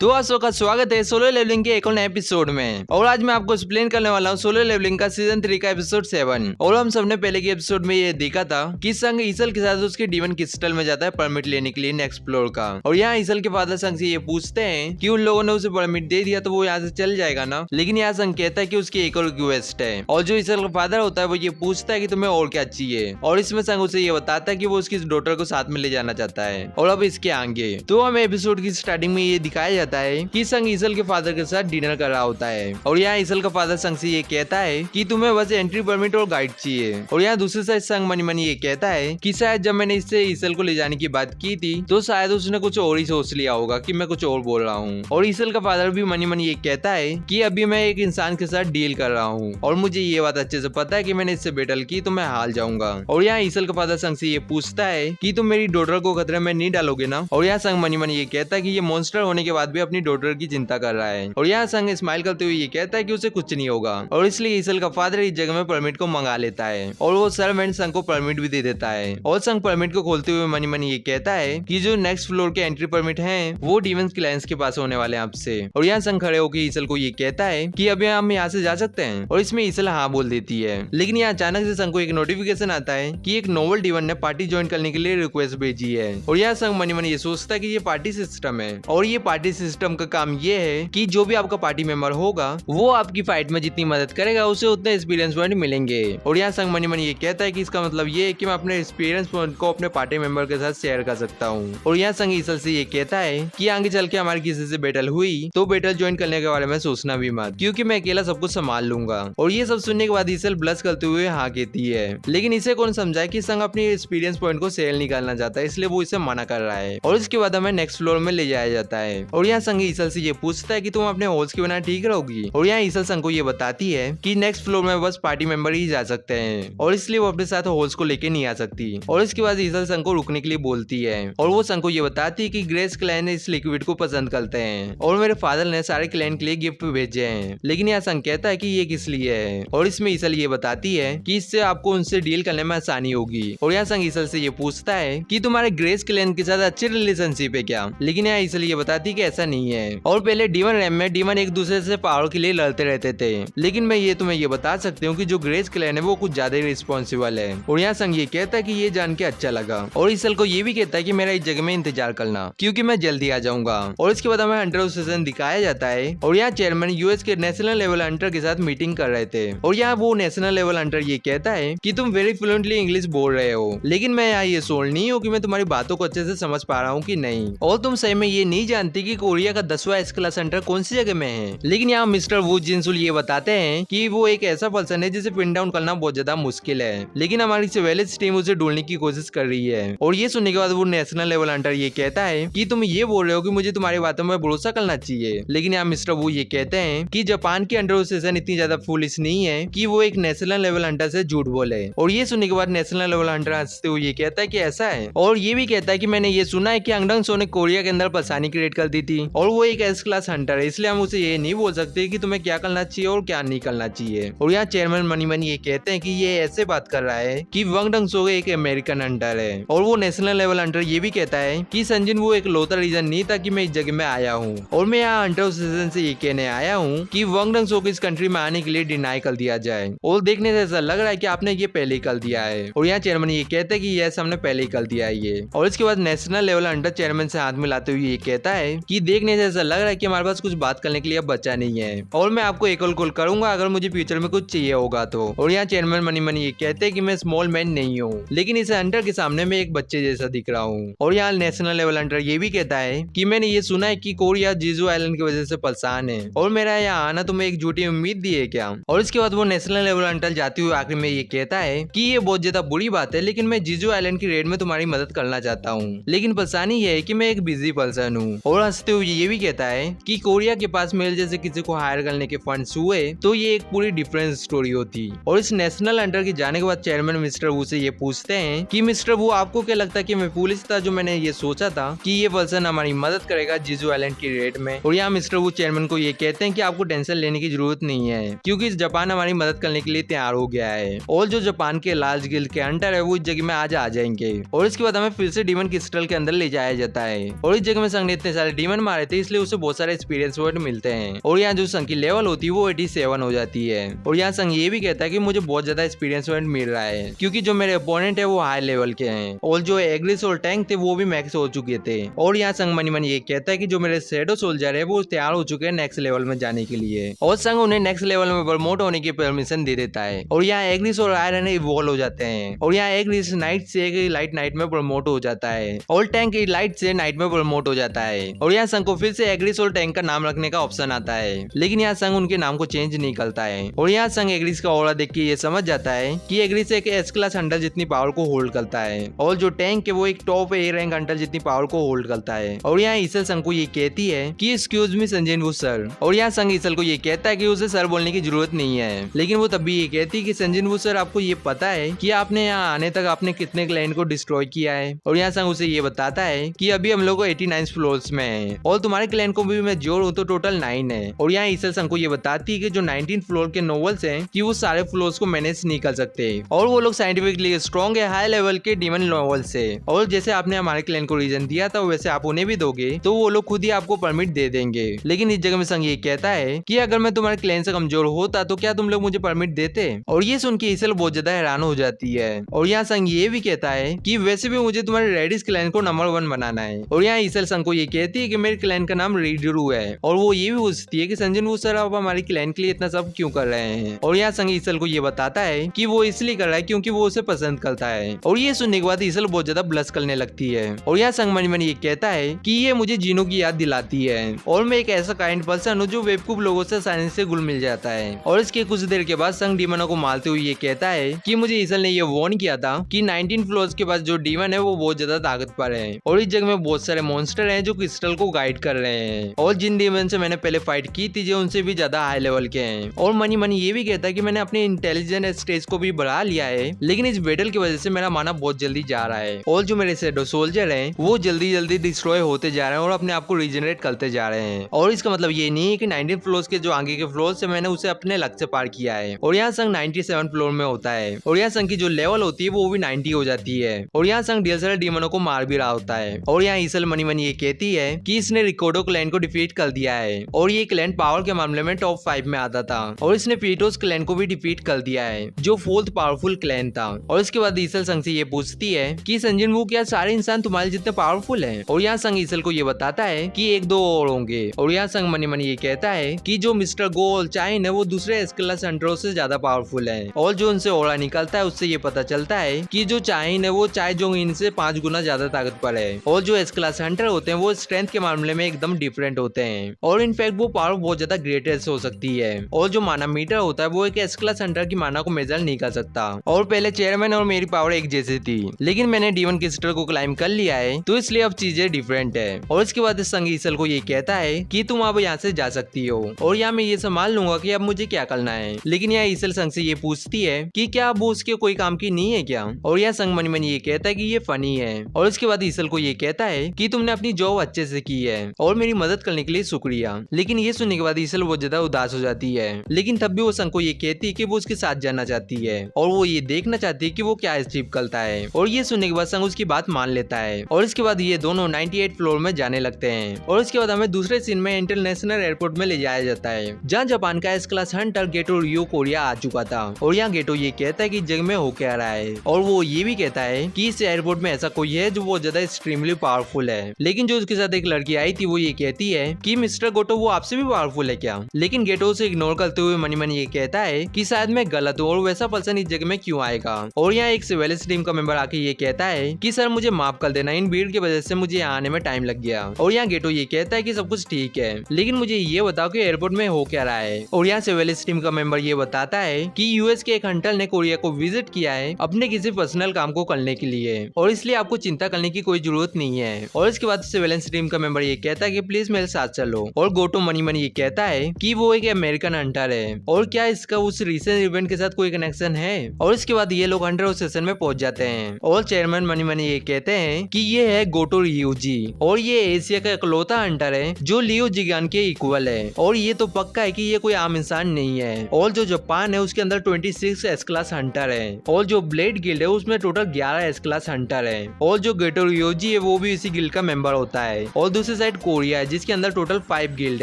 तो आप सबका स्वागत है सोलो लेवलिंग के एक और नए एपिसोड में। और आज मैं आपको एक्सप्लेन करने वाला हूँ सोलो लेवलिंग का सीजन 3 का एपिसोड 7। और हम सबने पहले के एपिसोड में ये देखा था कि संग ईसल के साथ उसके डीमन क्रिस्टल में जाता है परमिट लेने के लिए नेक्स्ट फ्लोर का। और यहाँ ईसल के फादर संग से ये पूछते हैं कि उन लोगों ने उसे परमिट दे दिया तो वो यहाँ से चल जाएगा ना। लेकिन यहाँ संग कहता है कि उसकी एक और रिक्वेस्ट है। और जो ईसल का फादर होता है वो ये पूछता है कि तुम्हें और क्या चाहिए। और इसमें संग उसे ये बताता है कि वो उसकी डॉटर को साथ में ले जाना चाहता है। और अब इसके आगे तो हमें एपिसोड की स्टार्टिंग में ये दिखाया जाता है कि संग ईसल के फादर के साथ डिनर कर रहा होता है। और यहाँ ईसल का फादर संग से ये कहता है कि तुम्हें बस एंट्री परमिट और गाइड चाहिए। और यहाँ दूसरी साइड संग मनी मनी ये कहता है कि शायद जब मैंने इससे ईसल को ले जाने की बात की थी तो शायद उसने कुछ और ही सोच लिया होगा कि मैं कुछ और बोल रहा हूँ। और ईसल का फादर भी मनी मनी ये कहता है कि अभी मैं एक इंसान के साथ डील कर रहा हूँ और मुझे ये बात अच्छे से पता है कि मैंने इससे बैटल की तो मैं हार जाऊंगा। और यहाँ ईसल का फादर संग से ये पूछता है कि तुम मेरी डॉटर को खतरे में नहीं डालोगे ना। और यहाँ संग मनी मनी ये कहता है कि ये मॉन्स्टर होने के बाद भी अपनी डॉटर की चिंता कर रहा है। और यहाँ संग स्माइल करते हुए ये कहता है कि उसे कुछ नहीं होगा। और इसलिए ईसल का फादर इस जगह में परमिट को मंगा लेता है और वो सर्वेंट संग को परमिट भी दे देता है। और संग परमिट को खोलते हुए मनी मनी ये कहता है कि जो नेक्स्ट फ्लोर के एंट्री परमिट हैं वो डीमंस क्लाइंट्स के पास होने वाले हैं आपसे। और यहाँ संग खड़े होकर ईसल को ये कहता है कि अभी हम यहाँ से जा सकते हैं। और इसमें ईसल हाँ बोल देती है। लेकिन यहाँ अचानक से संग को एक नोटिफिकेशन आता है कि एक नोवल डीमन ने पार्टी ज्वाइन करने के लिए रिक्वेस्ट भेजी है। और यहाँ संग मनी मनी ये सोचता है कि ये पार्टी सिस्टम है। और ये पार्टी सिस्टम का काम ये है कि जो भी आपका पार्टी मेंबर होगा वो आपकी फाइट में जितनी मदद करेगा उसे उतने एक्सपीरियंस पॉइंट मिलेंगे। और यहाँ संग मनी मनी ये कहता है कि इसका मतलब ये है कि मैं अपने एक्सपीरियंस पॉइंट को अपने पार्टी मेंबर के साथ शेयर कर सकता हूँ। और यहाँ संग ईसल से ये कहता है कि आगे चल के हमारी किसी से बैटल हुई तो बैटल ज्वाइन करने के बारे में सोचना भी मत, क्योंकि मैं अकेला सब कुछ संभाल लूंगा। और ये सब सुनने के बाद ईसल ब्लश करते हुए हाँ कहती है। लेकिन इसे कौन समझाए कि संग अपनी एक्सपीरियंस पॉइंट को शेयर नहीं करना चाहता है, इसलिए वो इसे मना कर रहा है। और इसके बाद हमें नेक्स्ट फ्लोर में ले जाया जाता है। और यहाँ संग ईसल से ये पूछता है कि तुम अपने होल्स के बिना ठीक रहोगी। और यहाँ ईसल संग को ये बताती है कि नेक्स्ट फ्लोर में बस पार्टी मेंबर ही जा सकते हैं और इसलिए वो अपने साथ होल्स को लेके नहीं आ सकती। और इसके बाद ईसल संग को रुकने के लिए बोलती है। और वो संग को ये बताती है कि ग्रेस क्लैन इस लिक्विड को पसंद करते हैं और मेरे फादर ने सारे क्लैन के लिए गिफ्ट भेजे हैं। लेकिन यहाँ संग कहता है कि ये किस लिए है। और इसमें ईसल ये बताती है कि इससे आपको उनसे डील करने में आसानी होगी। और यहाँ संग ईसल से ये पूछता है कि तुम्हारे ग्रेस क्लैन के साथ अच्छी रिलेशनशिप है क्या। लेकिन यहाँ ईसल ये बताती है कि ऐसा नहीं है। और पहले डीमन रैम में डीमन एक दूसरे से पावर के लिए लड़ते रहते थे, लेकिन मैं ये तुम्हें ये बता सकती हूँ कि जो ग्रेस क्लैन है वो कुछ ज्यादा ही रिस्पॉन्सिबल है। और यहाँ संग ये कहता है कि ये जान के अच्छा लगा। और ईसल को ये भी कहता है कि मेरा इस जगह में इंतजार करना क्योंकि मैं जल्दी आ जाऊंगा। और इसके बाद हमें हंटर सेशन दिखाया जाता है। और यहाँ चेयरमैन यूएस के नेशनल लेवल हंटर के साथ मीटिंग कर रहे थे। और यहाँ वो नेशनल लेवल हंटर ये कहता है कि तुम वेरी फ्लुएंटली इंग्लिश बोल रहे हो, लेकिन मैं यहाँ ये सोल नहीं हूँ कि मैं तुम्हारी बातों को अच्छे से समझ पा रहा हूँ कि नहीं। और तुम सही में ये नहीं जानती कि कोरिया का 10वां एस क्लास हंटर कौन सी जगह में है। लेकिन यहाँ मिस्टर वू जिनसुल ये बताते हैं कि वो एक ऐसा पर्सन है जिसे पिन डाउन करना बहुत ज्यादा मुश्किल है, लेकिन हमारी सिविलियंस टीम उसे ढूंढने की कोशिश कर रही है। और ये सुनने के बाद वो नेशनल लेवल हंटर ये कहता है कि तुम ये बोल रहे हो कि मुझे तुम्हारी बातों में भरोसा करना चाहिए। लेकिन यहाँ मिस्टर वू ये कहते हैं कि जापान की अंडर एसोसिएशन इतनी ज्यादा फुलिश नहीं है कि वो एक नेशनल लेवल हंटर से झूठ बोले। और ये सुनने के बाद नेशनल लेवल हंटर हंसते हुए ये कहता है कि ऐसा है। और ये भी कहता है कि मैंने ये सुना है कि अंगडंग सो ने कोरिया के अंदर परेशानी क्रिएट कर दी थी और वो एक एस क्लास हंटर है, इसलिए हम उसे ये नहीं बोल सकते कि तुम्हें क्या करना चाहिए और क्या नहीं करना चाहिए। और यहाँ चेयरमैन मनी मनी ये कहते हैं कि ये ऐसे बात कर रहा है कि वंग डंग सो एक अमेरिकन हंटर है। और वो नेशनल लेवल हंटर ये भी कहता है कि संजिन वो एक लौता रीजन नहीं था कि मैं इस जगह में आया हूँ। और मैं यहाँ हंटर एसोसिएशन से ये कहने आया हूँ कि वंग डंग सो को इस कंट्री में आने के लिए डिनाई कर दिया जाए। और देखने से ऐसा लग रहा है कि आपने ये पहले ही कर दिया है। और यहाँ चेयरमैन ये कहते हैं कि यस हमने पहले ही कर दिया है ये। और इसके बाद नेशनल लेवल हंटर चेयरमैन से हाथ मिलाते हुए ये कहता है कि देखने से ऐसा लग रहा है कि हमारे पास कुछ बात करने के लिए अब बचा नहीं है और मैं आपको एक कॉल करूंगा अगर मुझे फ्यूचर में कुछ चाहिए होगा तो। और यहाँ चेयरमैन मनी मनी ये कहते हैं कि मैं स्मॉल मैन नहीं हूँ, लेकिन इस हंटर के सामने मैं एक बच्चे जैसा दिख रहा हूँ। और यहाँ नेशनल लेवल हंटर ये भी कहता है कि मैंने ये सुना है कि कोरिया जीजू आइलैंड की वजह से परेशान है और मेरा यहाँ आना तुम्हें एक झूठी उम्मीद दी है क्या। और इसके बाद वो नेशनल लेवल हंटर जाते हुए आखिर में ये कहता है कि ये बहुत ज्यादा बुरी बात है, लेकिन मैं जीजू आइलैंड की रेड में तुम्हारी मदद करना चाहता हूँ, लेकिन परेशानी ये है कि मैं एक बिजी पर्सन हूँ। और हंसते हुए ये भी कहता है कि कोरिया के पास मेरे जैसे किसी को हायर करने के फंड्स हुए तो ये एक पूरी डिफरेंट स्टोरी होती। और इस नेशनल हंटर के जाने के बाद चेयरमैन मिस्टर वू से ये पूछते हैं कि मिस्टर वू आपको क्या लगता है कि मैं पुलिस था जो मैंने ये सोचा था कि ये पर्सन हमारी मदद करेगा जीजू आइलैंड की रेड में। और यहाँ मिस्टर वू चेयरमैन को ये कहते हैं कि आपको टेंशन लेने की जरूरत नहीं है क्योंकि जापान हमारी मदद करने के लिए तैयार हो गया है और जो जापान के लार्ज गिल्ड के हंटर है वो इस जगह में आ जाएंगे। और इसके बाद हमें फिर से डीमन क्रिस्टल के अंदर ले जाया जाता है और इस जगह में संग ने इतने सारे डीमन मारे थे, इसलिए उसे बहुत सारे एक्सपीरियंस पॉइंट मिलते हैं। और यहाँ जो संग की लेवल होती है वो 87 हो जाती है। और यहाँ संग ये भी कहता है कि मुझे बहुत ज्यादा एक्सपीरियंस पॉइंट मिल रहा है, क्योंकि जो मेरे अपोनेंट है वो हाई लेवल के हैं और जो एग्रिस और टैंक थे वो भी मैक्स हो चुके थे। और यहाँ संग मनी मनी ये कहता है कि जो मेरे शैडो सोल्जर है वो तैयार हो चुके हैं नेक्स्ट लेवल में जाने के लिए, और संग उन्हें नेक्स्ट लेवल में प्रमोट होने की परमिशन दे देता है। और यहाँ एग्रिस और आयरन इवॉल्व हो जाते हैं। और यहाँ एग्रिस नाइट से लाइट नाइट में प्रमोट हो जाता है और टैंक लाइट से नाइट में प्रमोट हो जाता है। और यहाँ संग को फिर से एग्रिस और टैंक का नाम रखने का ऑप्शन आता है, लेकिन यहाँ संग उनके नाम को चेंज नहीं करता है। और यहाँ संग एग्रिस का ऑरा देख के ये समझ जाता है कि एग्रिस एक एस क्लास हंटर जितनी पावर को होल्ड करता है और जो टैंक है वो एक टॉप ए रैंक हंटर जितनी पावर को होल्ड करता है। और यहाँ ईसल संग को ये कहती है कि एक्सक्यूज मी संजय वू सर। और यहाँ संग ईसल को ये कहता है कि उसे सर बोलने की जरूरत नहीं है, लेकिन वो तब भी ये कहती है कि संजय वू सर आपको ये पता है कि आपने यहाँ आने तक आपने कितने क्लाइंट को डिस्ट्रॉय किया है। और यहाँ संग उसे ये बताता है कि अभी हम लोग 89 फ्लोर्स में है और तुम्हारे क्लाइंट को भी मैं जोड़ूं तो टोटल 9 है। और यहाँ ईसल संग को ये बताती है कि जो 19 फ्लोर के नोवेल्स हैं कि वो सारे फ्लोर्स को मैनेज नहीं कर सकते और वो लोग साइंटिफिकली स्ट्रॉन्ग है हाई लेवल के डीमन नोवेल से। और जैसे आपने हमारे क्लाइंट को रीजन दिया था वैसे आप उन्हें भी दोगे तो वो लोग खुद ही आपको परमिट दे देंगे। लेकिन इस जगह में संग ये कहता है कि अगर मैं तुम्हारे क्लाइंट से कमजोर होता तो क्या तुम लोग मुझे परमिट देते। और ये सुन के ईसल बहुत ज्यादा हैरान हो जाती है। और यहाँ संग ये भी कहता है कि वैसे भी मुझे तुम्हारे रेडिस क्लाइंट को नंबर 1 बनाना है। और यहाँ ईसल संग को ये कहती है कि मेरे क्लाइंट का नाम रीडरू है। और वो ये भी पूछती है कि संजय वो सर आप हमारे क्लाइंट के लिए इतना सब क्यों कर रहे हैं। और यहाँ संग ईसल को ये बताता है कि वो इसलिए कर रहा है क्योंकि वो उसे पसंद करता है। और ये सुनने के बाद ईसल बहुत ज्यादा ब्लश करने लगती है। और यहाँ संग मनी मनी ये कहता है कि ये मुझे जीनो की याद दिलाती है और मैं एक ऐसा काइंड पर्सन हूँ जो बेवकूफ लोगों से आसानी से घुल मिल जाता है। और इसके कुछ देर के बाद संग डीमनों को मारते हुए ये कहता है कि मुझे ईसल ने ये वार्न किया था कि 19 फ्लोर्स के पास जो डीमन है वो बहुत ज्यादा ताकतवर है और इस जगह में बहुत सारे मॉन्स्टर हैं जो क्रिस्टल को गाइड कर रहे हैं और जिन डीमन से मैंने पहले फाइट की थी जो उनसे भी ज्यादा हाई लेवल के हैं। और मनी मनी ये भी कहता है कि मैंने अपने इंटेलिजेंस स्टेज को भी बढ़ा लिया है, लेकिन इस बैटल की वजह से मेरा माना बहुत जल्दी जा रहा है और जो मेरे शैडो सोल्जर हैं वो जल्दी जल्दी डिस्ट्रॉय होते जा रहे हैं और अपने आप को रीजनरेट करते जा रहे हैं। और इसका मतलब ये नहीं है कि 19 फ्लोर्स के जो आगे के फ्लोर से मैंने उसे अपने लक्ष्य से पार किया है। और यहाँ संग 97 फ्लोर में होता है और यहाँ संग की जो लेवल होती है वो भी 90 हो जाती है। और यहाँ संग ढेर सारे डीमनों को मार भी रहा होता है। और यहाँ ईसल मनी मनी ये कहती है कि इसने रिकॉर्डो क्लैन को डिफीट कर दिया है और ये क्लैन पावर के मामले में टॉप 5 में आता था और इसने पीटोस क्लैन को भी डिफीट कर दिया है जो 4th पावरफुल क्लैन था। और इसके बाद ईसल संग से ये पूछती है कि संजन वो क्या सारे इंसान तुम्हारे जितने पावरफुल हैं। और यहाँ संग ईसल को ये बताता है कि 1-2 और होंगे। और यहाँ संग मनी मनी ये कहता है कि जो मिस्टर गोल चाइन है वो दूसरे एस क्लास हंटरों से ज्यादा पावरफुल है और जो उनसे ओरा निकलता है उससे ये पता चलता है कि जो चाइन है वो चाय जो इनसे 5 गुना ज्यादा ताकतवर है और जो एस क्लास हंटर होते हैं वो स्ट्रेंथ के मामले में एकदम डिफरेंट होते हैं और इनफैक्ट वो पावर बहुत ज्यादा ग्रेटेस्ट हो सकती है। और जो माना मीटर होता है वो एक एस क्लास हंटर की माना को मेजर नहीं कर सकता। और पहले चेयरमैन और मेरी पावर एक जैसी थी, लेकिन मैंने डीमन क्रिस्टल को क्लाइम कर लिया है तो इसलिए अब चीजें डिफरेंट है। और इसके बाद संग ईसल को ये कहता है कि तुम अब यहाँ से जा सकती हो और यहाँ मैं ये संभाल लूंगा कि अब मुझे क्या करना है। लेकिन यहाँ ईसल संग से ये पूछती है कि क्या अब वो उसके कोई काम की नहीं है क्या। और यहाँ संग मनी मनी ये कहता है कि ये फनी है। और इसके बाद ईसल को ये कहता है कि तुमने अपनी जॉब अच्छे से की है और मेरी मदद करने के लिए शुक्रिया। लेकिन ये सुनने के बाद ईसल बहुत ज्यादा उदास हो जाती है, लेकिन तब भी वो संग को ये कहती है कि वो उसके साथ जाना चाहती है और वो ये देखना चाहती है कि वो क्या अचीव करता है। और ये सुनने के बाद संग उसकी बात मान लेता है और इसके बाद ये दोनों 98 फ्लोर में जाने लगते हैं। और इसके बाद हमें दूसरे सीन में इंटरनेशनल एयरपोर्ट में ले जाया जाता है जहाँ जापान का एस क्लास हंटर गेटो रियो कोरिया आ चुका था। और यहाँ गेटो ये कहता है कि जग में हो क्या रहा है और वो ये भी कहता है कि इस एयरपोर्ट में ऐसा कोई है जो बहुत ज्यादा एक्सट्रीमली पावरफुल है। लेकिन जो उसके साथ एक लड़की आई थी वो ये कहती है कि मिस्टर गोटो वो आपसे भी पावरफुल है क्या। लेकिन गेटो उसे इग्नोर करते हुए मनी मनी ये कहता है कि शायद मैं गलत हूँ और वैसा पर्सन इस जगह में क्यों आएगा। और यहाँ एक सिविलियंस टीम का मेंबर आके ये कहता है कि सर मुझे माफ कर देना, इन भीड़ की वजह से मुझे यहाँ आने में टाइम लग गया। और यहाँ गेटो ये कहता है कि सब कुछ ठीक है, लेकिन मुझे ये बताओ कि एयरपोर्ट में हो क्या रहा है। और यहाँ सिविलियंस टीम का मेंबर ये बताता है कि यूएस के एक हंटर ने कोरिया को विजिट किया है अपने किसी पर्सनल काम को करने के लिए और इसलिए आपको चिंता करने की कोई जरूरत नहीं है। और इसके बाद सिविलियंस टीम का मेंबर ये कहता है कि प्लीज मेरे साथ चलो। और गोटो मनी मनी ये कहता है कि वो एक अमेरिकन हंटर है और क्या इसका उस रिसेंट इवेंट के साथ कोई कनेक्शन है। और इसके बाद ये लोग हंटर स्टेशन में पहुंच जाते हैं और चेयरमैन मनी मनी ये कहते हैं कि ये है गोटो रियूजी और ये एशिया का इकलौता हंटर है जो लियो जिगान के इक्वल है और ये तो पक्का है कि ये कोई आम इंसान नहीं है। और जो जापान है उसके अंदर 26 एस क्लास हंटर है और जो ब्लेड गिल्ड है उसमें टोटल 11 एस क्लास हंटर है और जो गेटो रियोजी है वो भी इसी गिल्ड का मेंबर होता है। और दूसरी दूसरी साइड कोरिया है जिसके अंदर टोटल 5 गिल्ड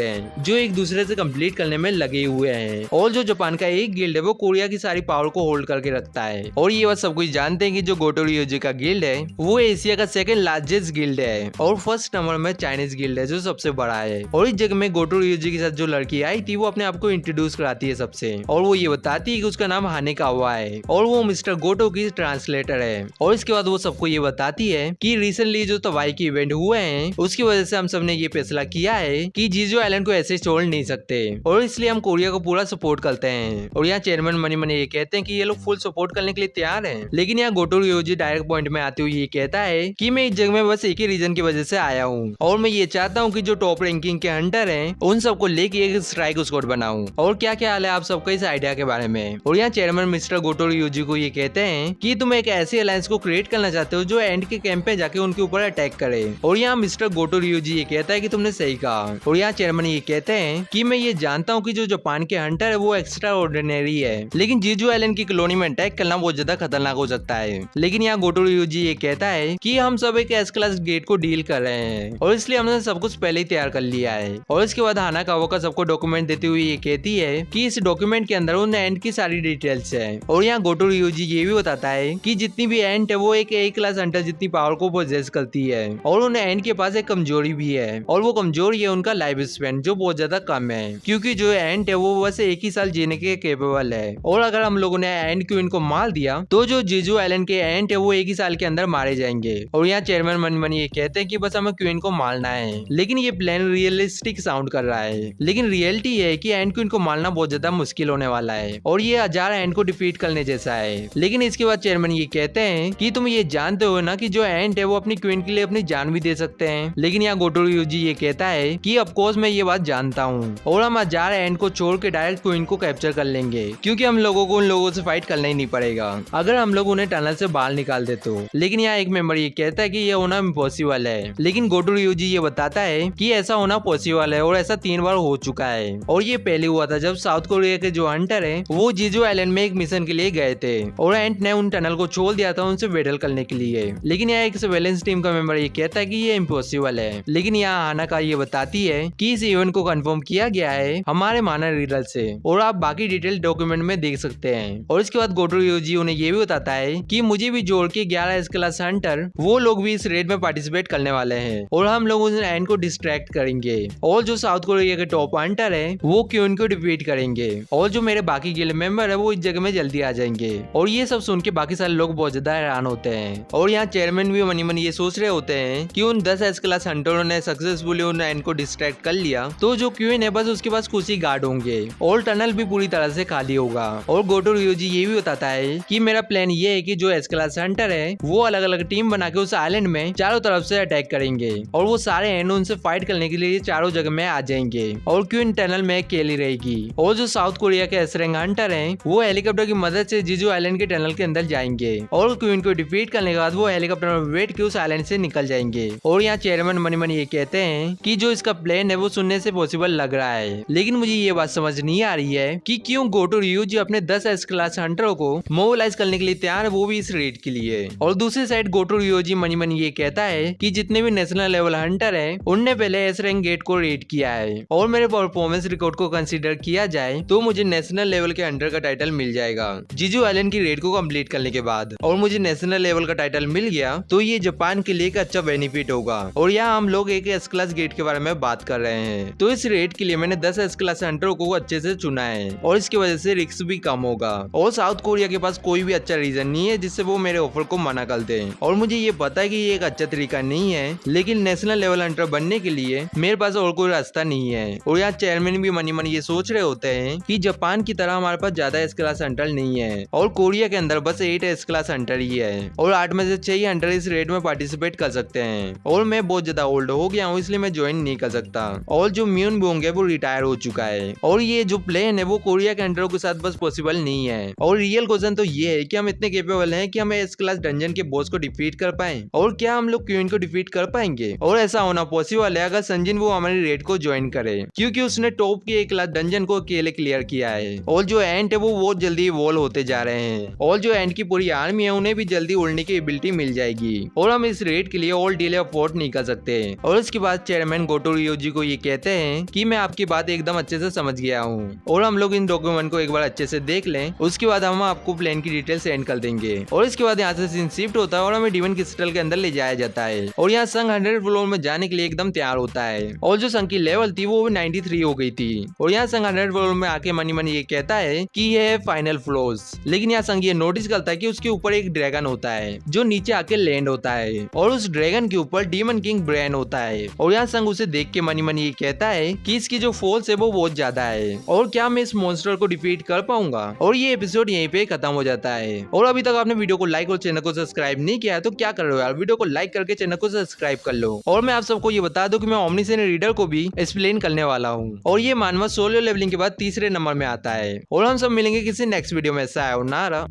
हैं जो एक दूसरे से कंप्लीट करने में लगे हुए हैं। और जो जापान का एक गिल्ड है वो कोरिया की सारी पावर को होल्ड करके रखता है। और ये बात सब कुछ जानते हैं कि जो गोटो रियोजी का गिल्ड है वो एशिया का सेकंड लार्जेस्ट गिल्ड है और फर्स्ट नंबर में चाइनीज गिल्ड है जो सबसे बड़ा है। और इस जगह में गोटो रियोजी के साथ जो लड़की आई थी वो अपने आप को इंट्रोड्यूस कराती है सबसे, और वो ये बताती है कि उसका नाम हानेकावा है और वो मिस्टर गोटो की ट्रांसलेटर है। और इसके बाद वो सबको ये बताती है कि रिसेंटली जो तबाही के इवेंट हुए हैं उसकी वजह से हम सबने ये फैसला किया है कि जीजो आइलैंड को ऐसे छोड़ नहीं सकते और इसलिए हम कोरिया को पूरा सपोर्ट करते हैं। और यहाँ चेयरमैन मनी मनी ये कहते हैं कि ये लोग फुल सपोर्ट करने के लिए तैयार हैं। लेकिन यहाँ गोटो रियोजी डायरेक्ट पॉइंट में आते हुए ये कहता है कि मैं इस जगह में बस एक ही रीजन की वजह से आया हूँ और मैं ये चाहता हूँ कि जो टॉप रैंकिंग के हंटर हैं उन सबको लेके एक स्ट्राइक स्क्वाड बनाऊं। और क्या क्या हाल है आप सबका इस आइडिया के बारे में। और यहाँ चेयरमैन मिस्टर गोटो रियोजी को ये कहते हैं कि तुम एक ऐसी अलायंस को क्रिएट करना चाहते हो जो एंड के कैंप पे जाके उनके ऊपर अटैक करे। और यहाँ मिस्टर गोटो रियोजी ये कहता है कि तुमने सही कहा। और यहाँ चेयरमैन ये कहते हैं कि मैं ये जानता हूँ कि जो जापान के हंटर है वो एक्स्ट्रा ऑर्डिनरी है, लेकिन जीजू आइलैंड की कॉलोनी में अटैक करना बहुत ज्यादा खतरनाक हो सकता है। लेकिन यहाँ गोटो रियोजी ये कहता है कि हम सब एक एस क्लास गेट को डील कर रहे हैं और इसलिए हमने सब कुछ पहले ही तैयार कर लिया है। और इसके बाद हानाकावा का सबको डॉक्यूमेंट देते हुए ये कहती है कि इस डॉक्यूमेंट के अंदर उन एंड की सारी डिटेल्स है। और यहाँ गोटो रियोजी ये भी बताता है कि जितनी भी एंड है वो एक ए क्लास हंटर जितनी पावर को पोजेस करती है और उन एंड के पास एक कमजोरी भी है और वो कमजोरी है उनका लाइफ स्पैन जो बहुत ज्यादा कम है, क्योंकि जो एंड है वो बस एक ही साल जीने के केपेबल है। और अगर हम लोगों ने एंड क्वीन को मार दिया तो जो जीजू आइलैंड के एंड है वो एक ही साल के अंदर मारे जाएंगे। और यहाँ चेयरमैन मनी मनी ये कहते हैं कि बस हमें क्वीन को मारना है, लेकिन ये प्लान रियलिस्टिक साउंड कर रहा है, लेकिन रियलिटी है कि एंड क्वीन को मारना बहुत ज्यादा मुश्किल होने वाला है और ये 1000 एंड को डिफीट करने जैसा है। लेकिन इसके बाद चेयरमैन ये कहते हैं कि तुम ये जानते हो ना कि जो एंड है वो अपनी क्वीन के लिए अपनी जान भी दे सकते हैं। लेकिन यहाँ गोटो रियोजी ये कहता है कि ऑफ कोर्स मैं ये बात जानता हूँ और हम 1000 एंड को छोड़ के डायरेक्ट क्वीन को कैप्चर कर लेंगे, क्योंकि हम लोगों को उन लोगों से फाइट करना ही नहीं पड़ेगा अगर हम लोग उन्हें टनल से बाहर निकाल दे तो। लेकिन यहाँ एक मेंबर ये कहता है कि ये होना इम्पॉसिबल है, लेकिन गोटो रियोजी ये बताता है कि ऐसा होना पॉसिबल है और ऐसा 3 बार हो चुका है। और ये पहले हुआ था जब साउथ कोरिया के जो हंटर है वो जीजू आइलैंड में एक मिशन के लिए गए थे और एंट ने उन टनल को छोड़ दिया था उनसे बैटल करने के लिए। लेकिन यहाँ एक सर्वेलेंस टीम का मेंबर ये कहता है कि ये इम्पॉसिबल है। लेकिन यहाँ हानाका ये बताती है कि इस इवेंट को कंफर्म किया गया है हमारे मानर रीडर से और आप बाकी डिटेल डॉक्यूमेंट में देख सकते हैं। और इसके बाद गोटो रियोजी उन्हें ये भी बताता है कि मुझे भी जोड़ के 11 एस क्लास हंटर वो लोग भी इस रेड में पार्टिसिपेट करने वाले हैं और हम लोग उस एंड को डिस्ट्रैक्ट करेंगे और जो साउथ कोरिया के टॉप हंटर है वो क्यून को डिफीट करेंगे और जो मेरे बाकी गिल्ड मेंबर है वो इस जगह में जल्दी आ जाएंगे। और ये सब सुन के बाकी सारे लोग बहुत ज्यादा हैरान होते हैं। और यहाँ चेयरमैन भी मनी मनी ये सोच रहे होते हैं कि उन 10 एस क्लास हंटरों ने सक्सेसफुली उन एंड को डिस्ट्रैक्ट कर लिया तो जो क्यून है बस उसके पास कुछ ही गार्ड होंगे और टनल भी पूरी तरह से खाली होगा। और गोटो रियोजी ये भी बताता है कि मेरा प्लान ये है कि जो एस क्लास हंटर है वो अलग अलग टीम बना के उस आइलैंड में चारों तरफ से अटैक करेंगे और वो सारे एंड उनसे फाइट करने के लिए चारों जगह में आ जाएंगे और क्वीन टनल में अकेली रहेगी। और जो साउथ कोरिया के एसरेंग हंटर हैं वो हेलीकॉप्टर की मदद से जीजू आइलैंड के टनल के अंदर जाएंगे और क्वीन को डिफीट करने के बाद वो हेलीकॉप्टर में वेट के उस आइलैंड से निकल जाएंगे। और यहाँ चेयरमैन मनी मनी ये कहते हैं कि जो इसका प्लान है वो सुनने से पॉसिबल लग रहा है, लेकिन मुझे ये बात समझ नहीं आ रही है कि क्यों गोटो रियोजी अपने 10 एस क्लास हंटरों को मोबिलाइज करने के लिए तैयार है, वो भी इस रेड के लिए। और दूसरी साइड गोटो रियोजी मनी मनी ये कहता है कि जितने भी नेशनल लेवल हंटर है उनने पहले एस रैंक गेट को रेड किया है और मेरे परफॉर्मेंस रिकॉर्ड को कंसीडर किया जाए तो मुझे नेशनल लेवल के हंटर का टाइटल मिल जाएगा जीजू आइलैंड की रेड को कंप्लीट करने के बाद। और मुझे नेशनल लेवल का टाइटल मिल गया तो ये जापान के लिए एक अच्छा बेनिफिट होगा। और यहाँ हम लोग एक एस क्लास गेट के बारे में बात कर रहे हैं, तो इस रेड के लिए मैंने 10 एस क्लास हंटरों को अच्छे से चुना है और इसकी वजह से रिस्क भी कम होगा। और साउथ कोरिया के पास कोई भी अच्छा रीजन नहीं है जिससे वो मेरे ऑफर को मना कर दे। और मुझे ये पता है कि ये एक अच्छा तरीका नहीं है, लेकिन नेशनल लेवल हंटर बनने के लिए मेरे पास और कोई रास्ता नहीं है। और यहाँ चेयरमैन भी मनी मनी ये सोच रहे होते हैं कि जापान की तरह हमारे पास ज्यादा एस क्लास हंटर नहीं है और कोरिया के अंदर बस 8 एस क्लास हंटर ही है और 8 में से 6 हंटर इस रेड में पार्टिसिपेट कर सकते हैं। और मैं बहुत ज्यादा ओल्ड हो गया हूँ इसलिए मैं ज्वाइन नहीं कर सकता और जो म्यून बोंग है वो रिटायर हो चुका है और ये जो प्लेन है वो कोरिया के हंटरों के साथ बस पॉसिबल नहीं है। और रियल क्वेश्चन तो ये है कि हम इतने केपेबल हैं कि हम एस क्लास डंजन के बॉस को डिफीट कर पाए और क्या हम लोग क्वीन को डिफीट कर पाएंगे। और ऐसा होना पॉसिबल है अगर संजिन वो हमारी रेड को ज्वाइन करे, क्योंकि उसने टॉप के 1 क्लास डंजन को अकेले क्लियर किया है और जो एंट है वो बहुत जल्दी वॉल होते जा रहे हैं और जो एंट की पूरी आर्मी है उन्हें भी जल्दी उड़ने की एबिलिटी मिल जाएगी और हम इस रेड के लिए ऑल डिले अफोर्ड नहीं कर सकते। और इसके बाद चेयरमैन गोटो रियोजी को ये कहते हैं कि मैं आपकी बात एकदम अच्छे से समझ गया हूँ और हम लोग इन डॉक्यूमेंट को एक बार अच्छे से देख लें, उसके बाद हम आपको प्लान की डिटेल सेंड कर देंगे। और इसके बाद यहाँ से सीन शिफ्ट होता है और हमें डिवन क्रिस्टल के अंदर ले जाया जाता है और यहाँ संग 100 फ्लोर में जाने के लिए एकदम तैयार होता है और जो संग की लेवल थी वो 93 हो गई थी। और यहाँ संग 100 फ्लोर में आके मनी मनी ये कहता है कि ये है फाइनल फ्लोर्स, लेकिन यहाँ संग ये नोटिस करता है कि उसके ऊपर एक ड्रैगन होता है जो नीचे आके लैंड होता है और उस ड्रैगन के ऊपर डीमन किंग ब्रेन होता है। और यहाँ संग उसे देख के मनी मनी ये कहता है कि इसकी जो फोर्स है वो बहुत ज्यादा है और क्या मैं इस मॉन्स्टर को डिफीट कर पाऊंगा। और ये एपिसोड यहीं पे खत्म हो जाता है। और अभी तक आपने वीडियो को लाइक और चैनल को सब्सक्राइब नहीं किया है तो क्या कर रहे हो यार, वीडियो को लाइक करके चैनल को सब्सक्राइब कर लो। और मैं आप सबको ये बता दूं कि मैं ओमनीसेंट रीडर को भी एक्सप्लेन करने वाला हूँ और ये मानव सोलो लेवलिंग के बाद तीसरे नंबर में आता है। और हम सब मिलेंगे किसी नेक्स्ट वीडियो में। सायोनारा।